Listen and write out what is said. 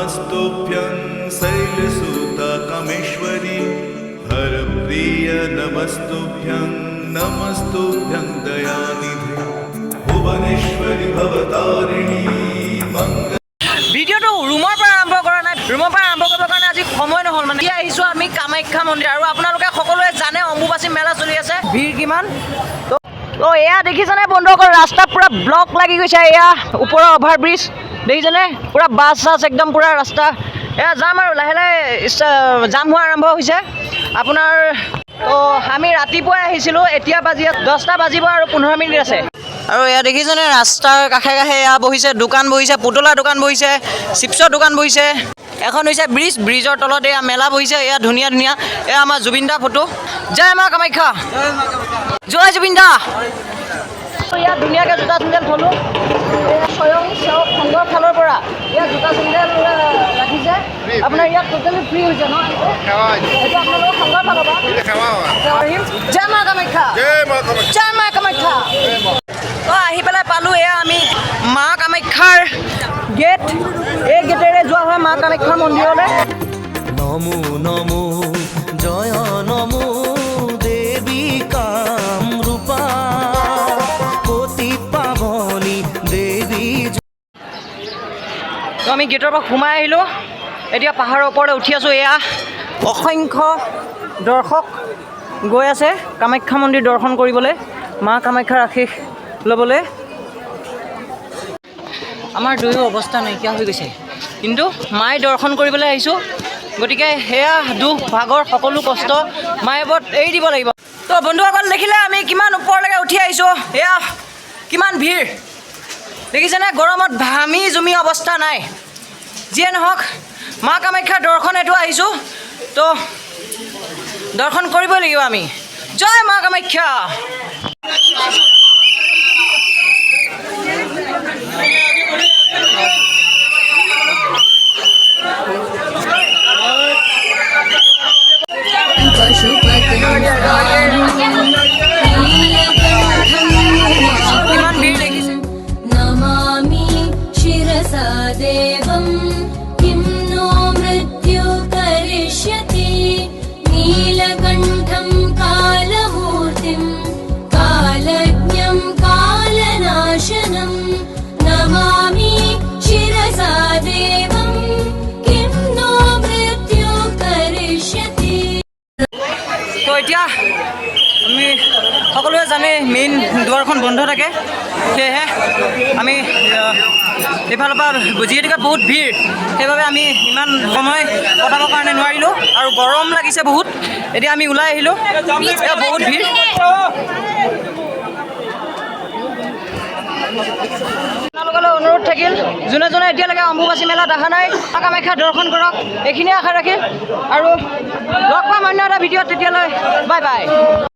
नमस्तुभ्यं शैलसुता कामेश्वरी हरप्रिय नमस्तुभ्यं दयानिधे भुवनेश्वरी भवतारिणी मंगल ভিডিওটো ৰুমৰ পৰা আৰম্ভ কৰা নাই ৰুমৰ পৰা আৰম্ভ কৰিবৰ কাৰণে আজি সময় নহ'ল মানে এতিয়া আহিছোঁ আমি কামাখ্যা মন্দিৰ আৰু আপোনালোকে সকলোৱে জানে অম্বুবাচী মেলা চলি আছে ভিৰ কিমান তো এয়া দেখিছেনে বন্ধুসকল ৰাস্তা পুৰা ব্লক লাগি গৈছে এয়া ওপৰৰ অভাৰ ব্ৰিজ দেখিছেনে পুৰা বাছ চাছ একদম পুৰা ৰাস্তা এয়া যাম আৰু লাহে লাহে জাম হোৱা আৰম্ভ হৈছে আপোনাৰ তো আমি ৰাতিপুৱাই আহিছিলোঁ এতিয়া বাজি 10টা বাজিব আৰু 15 মিনিট আছে আৰু এয়া দেখিছেনে ৰাস্তাৰ কাষে কাষে এয়া বহিছে দোকান বহিছে পুতলা দোকান বহিছে চিপছৰ দোকান বহিছে এখন হৈছে ব্ৰিজৰ তলত এয়া মেলা বহিছে এয়া ধুনীয়া ধুনীয়া এয়া আমাৰ জুবিন দা ফটো জয় মা কামাখ্যা জয় জুবিন দা ইয়াত ধুনীয়াকৈ জোতা চেণ্ডেল থলোঁ স্বয়ং সংঘৰ ফালৰ পৰা ইয়াত জোতা চেণ্ডেল ৰাখিছে আপোনাৰ ইয়াত টোটেলি ফ্ৰী হৈছে ন এইটো আপোনালোকৰ সংঘৰ ফালৰ পৰা জয় মা কামাখ্যা জয় মা কামাখ্যা তো আহি পেলাই পালোঁ এয়া আমি মা কামাখ্যাৰ গেট এই গেটেৰে যোৱা হয় মা কামাখ্যা মন্দিৰলৈ নমো নমো জয় নমো দেৱী কামৰূপা পতি পাৱনী দেৱী তো আমি গেটৰ পৰা সোমাই আহিলোঁ এতিয়া পাহাৰৰ ওপৰলৈ উঠি আছোঁ এয়া অসংখ্য দৰ্শক গৈ আছে কামাখ্যা মন্দিৰ দৰ্শন কৰিবলৈ মা কামাখ্যাৰ আশীষ ল'বলৈ আমাৰ দুয়ো অৱস্থা নাইকিয়া হৈ গৈছে কিন্তু মায়ে দৰ্শন কৰিবলৈ আহিছোঁ গতিকে সেয়া দুখ ভাগৰ সকলো কষ্ট মায়ে ওপৰত এৰি দিব লাগিব তো বন্ধুসকল দেখিলে আমি কিমান ওপৰলৈকে উঠি আহিছোঁ এয়া কিমান ভিৰ দেখিছেনে গৰমত ঘামি জুমি অৱস্থা নাই যিয়ে নহওক মা কামাখ্যাৰ দৰ্শনেতো আহিছোঁ তো দৰ্শন কৰিবই লাগিব আমি জয় মা কামাখ্যা नमामि शिरसा देवं किं नो मृत्यु करिष्यति नीलकण्ठं कालमूर्तिं कालज्ञं कालनाशनं नमामि शिरसा देवं किं नो मृत्यु करिष्यति তো এতিয়া আমি সকলোৱে জানে মেইন দুৱাৰখন বন্ধ থাকে সেয়েহে আমি এইফালৰ পৰা যিহেতুকে বহুত ভিৰ সেইবাবে আমি ইমান সময় কটাবৰ কাৰণে নোৱাৰিলোঁ আৰু গৰম লাগিছে বহুত এতিয়া আমি ওলাই আহিলোঁ বহুত ভিৰ আপোনালোকলৈ অনুৰোধ থাকিল যোনে যোনে এতিয়ালৈকে অম্বুবাচী মেলাত অহা নাই কামাখ্যা দৰ্শন কৰক এইখিনিয়ে আশা ৰাখিল আৰু লগ পাম অন্য এটা ভিডিঅ'ত তেতিয়ালৈ বাই বাই